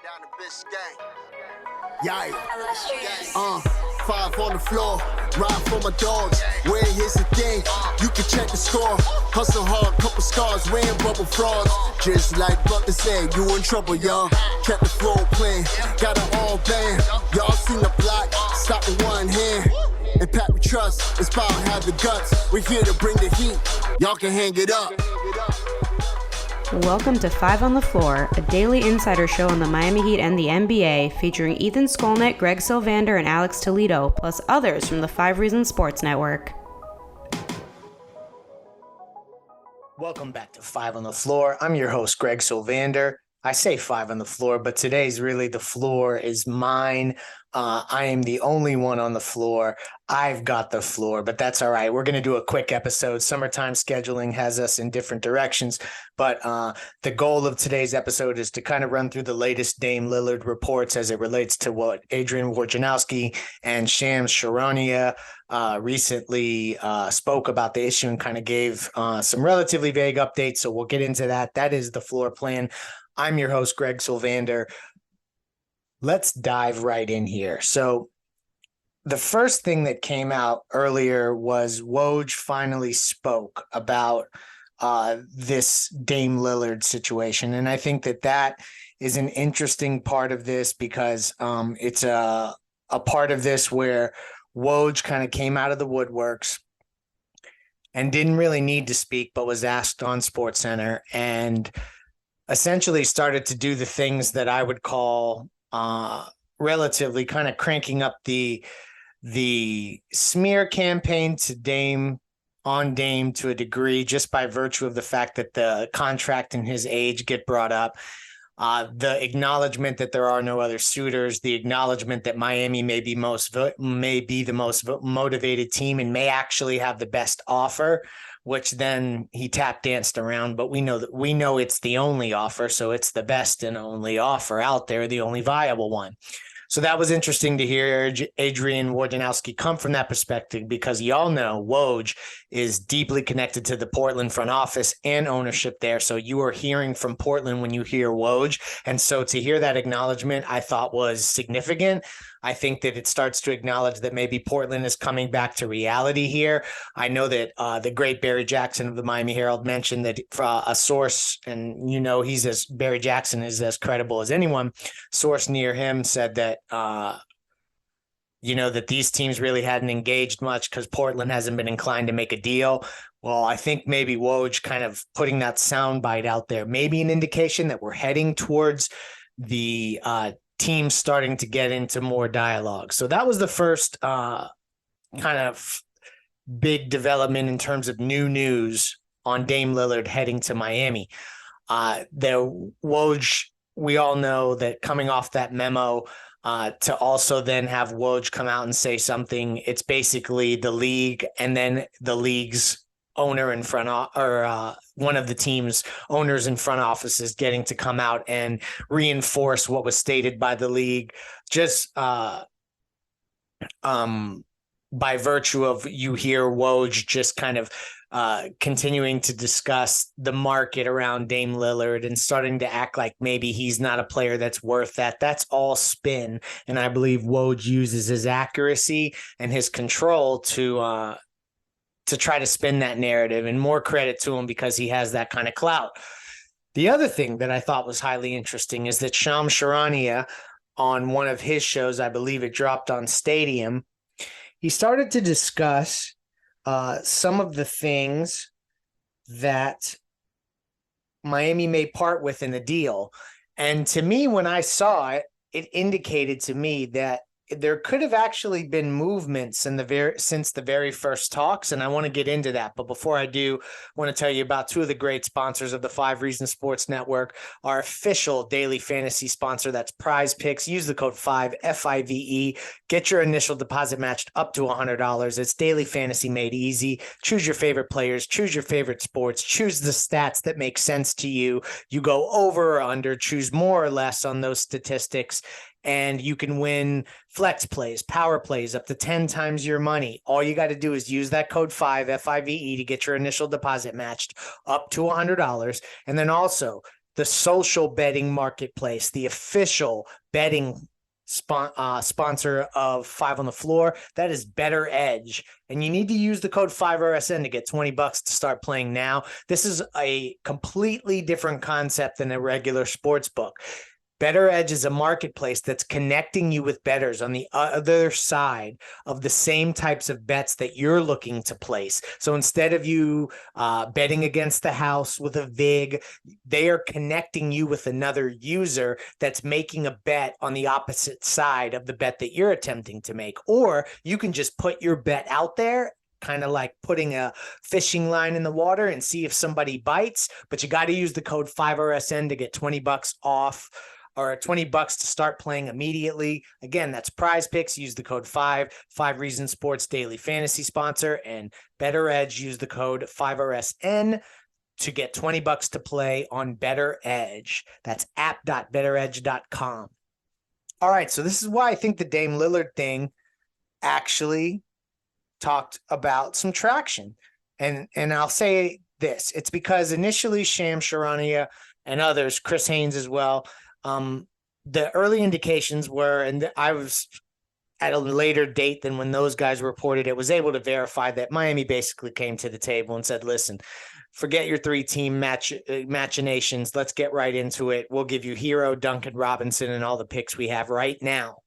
down to Biscayne. Yikes. 5 on the floor, ride for my dogs. Where here's the thing, you can check the score. Hustle hard, couple scars, wearing bubble frauds. Just like Butler said, you in trouble, y'all. Kept the flow playing, got it all banned. Y'all seen the block, stop with one hand. And Pat we trust, Inspire have the guts. We're here to bring the heat, y'all can hang it up. Welcome to 5 on the Floor, a daily insider show on the Miami Heat and the NBA, featuring Ethan Skolnick, Greg Sylvander, and Alex Toledo, plus others from the 5 Reasons Sports Network. Welcome back to 5 on the Floor. I'm your host, Greg Sylvander. I say 5 on the floor, but today's really the floor is mine. I am the only one on the floor. I've got the floor, but that's all right. We're going to do a quick episode. Summertime scheduling has us in different directions, but the goal of today's episode is to kind of run through the latest Dame Lillard reports as it relates to what Adrian Wojnarowski and Shams Charania recently spoke about the issue and kind of gave some relatively vague updates. So we'll get into that. That is the floor plan. I'm your host, Greg Sylvander. Let's dive right in here. So the first thing that came out earlier was Woj finally spoke about this Dame Lillard situation. And I think that is an interesting part of this because it's a part of this where Woj kind of came out of the woodworks and didn't really need to speak, but was asked on SportsCenter and essentially started to do the things that I would call relatively kind of cranking up the smear campaign to Dame to a degree, just by virtue of the fact that the contract and his age get brought up. The acknowledgement that there are no other suitors, the acknowledgement that Miami may be the most motivated team and may actually have the best offer, which then he tap danced around, but we know it's the only offer. So it's the best and only offer out there, the only viable one. So that was interesting to hear Adrian Wojnarowski come from that perspective, because y'all know Woj is deeply connected to the Portland front office and ownership there. So you are hearing from Portland when you hear Woj. And so to hear that acknowledgement, I thought was significant. I think that it starts to acknowledge that maybe Portland is coming back to reality here. I know that the great Barry Jackson of the Miami Herald mentioned that a source, and Barry Jackson is as credible as anyone, source near him said that, that these teams really hadn't engaged much because Portland hasn't been inclined to make a deal. Well, I think maybe Woj kind of putting that soundbite out there, maybe an indication that we're heading towards the teams starting to get into more dialogue. So that was the first kind of big development in terms of new news on Dame Lillard heading to Miami. Woj, we all know that coming off that memo, to also then have Woj come out and say something, it's basically the league and then the league's owner in front one of the team's owners in front offices getting to come out and reinforce what was stated by the league, just by virtue of you hear Woj just kind of continuing to discuss the market around Dame Lillard and starting to act like maybe he's not a player that's worth that. That's all spin. And I believe Woj uses his accuracy and his control to try to spin that narrative, and more credit to him because he has that kind of clout. The other thing that I thought was highly interesting is that Shams Charania, on one of his shows, I believe it dropped on Stadium, he started to discuss some of the things that Miami may part with in the deal. And to me, when I saw it, it indicated to me that there could have actually been movements since the very first talks, and I want to get into that. But before I do, I want to tell you about two of the great sponsors of the 5 Reasons Sports Network, our official daily fantasy sponsor. That's Prize Picks. Use the code 5 FIVE. Get your initial deposit matched up to $100. It's daily fantasy made easy. Choose your favorite players, choose your favorite sports, choose the stats that make sense to you. You go over or under, choose more or less on those statistics, and you can win flex plays, power plays, up to 10 times your money. All you got to do is use that code 5 FIVE to get your initial deposit matched up to $100. And then also the social betting marketplace, the official betting sponsor of Five on the Floor. That is Better Edge. And you need to use the code 5RSN to get $20 to start playing now. This is a completely different concept than a regular sports book. Better Edge is a marketplace that's connecting you with bettors on the other side of the same types of bets that you're looking to place. So instead of you betting against the house with a VIG, they are connecting you with another user that's making a bet on the opposite side of the bet that you're attempting to make. Or you can just put your bet out there, kind of like putting a fishing line in the water and see if somebody bites, but you got to use the code 5RSN to get $20 off, or $20 to start playing immediately. Again, that's Prize Picks. Use the code 5 Reasons Sports daily fantasy sponsor, and Better Edge. Use the code 5RSN to get $20 to play on Better Edge. That's app.betteredge.com. All right, so this is why I think the Dame Lillard thing actually talked about some traction. And I'll say this. It's because initially Shams Charania and others, Chris Haynes as well, the early indications were, and I was at a later date than when those guys reported it, was able to verify that Miami basically came to the table and said, listen, forget your 3-team machinations. Let's get right into it. We'll give you Hero, Duncan Robinson, and all the picks we have right now,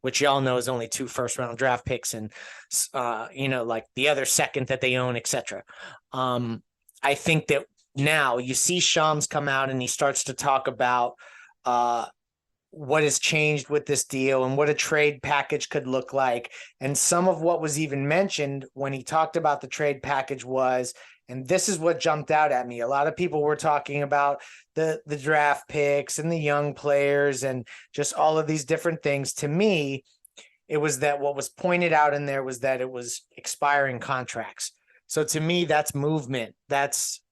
which y'all know is only 2 first-round draft picks and, like the other second that they own, etc. I think that now you see Shams come out and he starts to talk about what has changed with this deal and what a trade package could look like. And some of what was even mentioned when he talked about the trade package was, and this is what jumped out at me, a lot of people were talking about the draft picks and the young players and just all of these different things. To me, it was that what was pointed out in there was that it was expiring contracts. So to me, that's movement.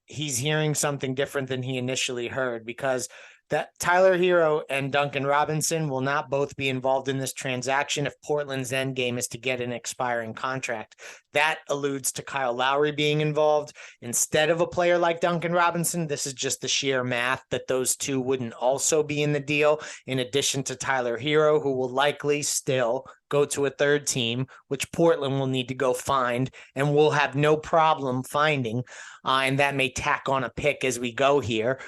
He's hearing something different than he initially heard, because that Tyler Hero and Duncan Robinson will not both be involved in this transaction if Portland's end game is to get an expiring contract. That alludes to Kyle Lowry being involved instead of a player like Duncan Robinson. This is just the sheer math that those two wouldn't also be in the deal, in addition to Tyler Hero, who will likely still go to a third team, which Portland will need to go find and will have no problem finding. And that may tack on a pick as we go here.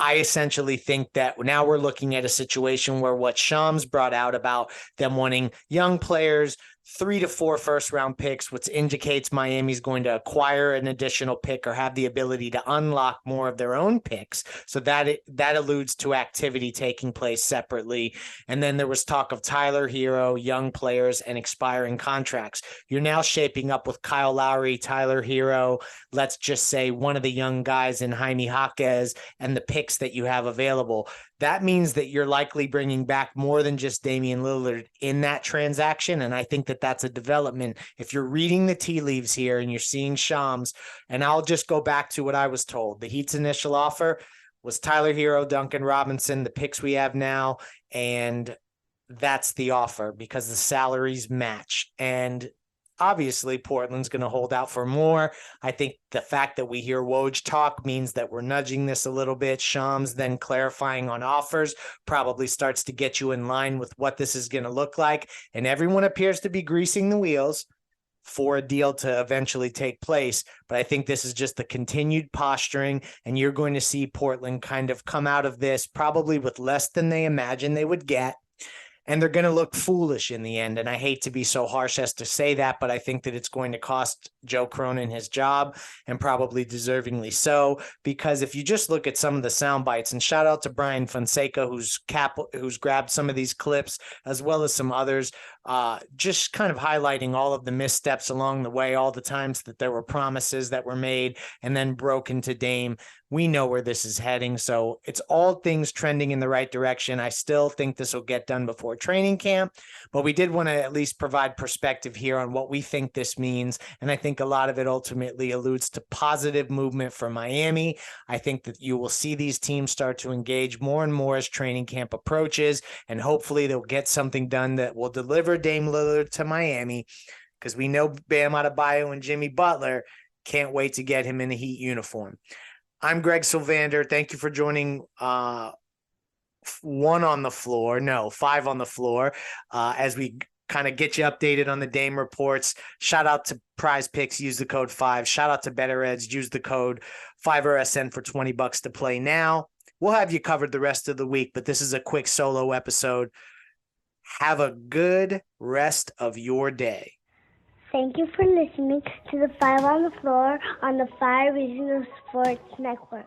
I essentially think that now we're looking at a situation where what Shams brought out about them wanting young players, 3 to 4 first-round picks, which indicates Miami's going to acquire an additional pick or have the ability to unlock more of their own picks. So that alludes to activity taking place separately. And then there was talk of Tyler Hero, young players, and expiring contracts. You're now shaping up with Kyle Lowry, Tyler Hero, let's just say one of the young guys in Jaime Jaquez, and the picks that you have available. That means that you're likely bringing back more than just Damian Lillard in that transaction. And I think that that's a development. If you're reading the tea leaves here and you're seeing Shams, and I'll just go back to what I was told. The Heat's initial offer was Tyler Hero, Duncan Robinson, the picks we have now. And that's the offer because the salaries match. And obviously, Portland's going to hold out for more. I think the fact that we hear Woj talk means that we're nudging this a little bit. Shams then clarifying on offers probably starts to get you in line with what this is going to look like. And everyone appears to be greasing the wheels for a deal to eventually take place. But I think this is just the continued posturing, and you're going to see Portland kind of come out of this probably with less than they imagined they would get. And they're going to look foolish in the end. And I hate to be so harsh as to say that, but I think that it's going to cost Joe Cronin his job, and probably deservingly so, because if you just look at some of the sound bites, and shout out to Brian Fonseca, who's grabbed some of these clips as well as some others, just kind of highlighting all of the missteps along the way, all the times that there were promises that were made and then broken to Dame. We know where this is heading. So it's all things trending in the right direction. I still think this will get done before training camp, but we did want to at least provide perspective here on what we think this means. And I think a lot of it ultimately alludes to positive movement for Miami. I think that you will see these teams start to engage more and more as training camp approaches, and hopefully they'll get something done that will deliver Dame Lillard to Miami, because we know Bam Adebayo and Jimmy Butler can't wait to get him in a Heat uniform. I'm Greg Sylvander. Thank you for joining Five on the Floor, as we kind of get you updated on the Dame reports. Shout out to Prize Picks, use the code 5. Shout out to Better Edge, use the code 5RSN for $20 to play now. We'll have you covered the rest of the week, but this is a quick solo episode. Have a good rest of your day. Thank you for listening to the Five on the Floor on the Five Regional Sports Network.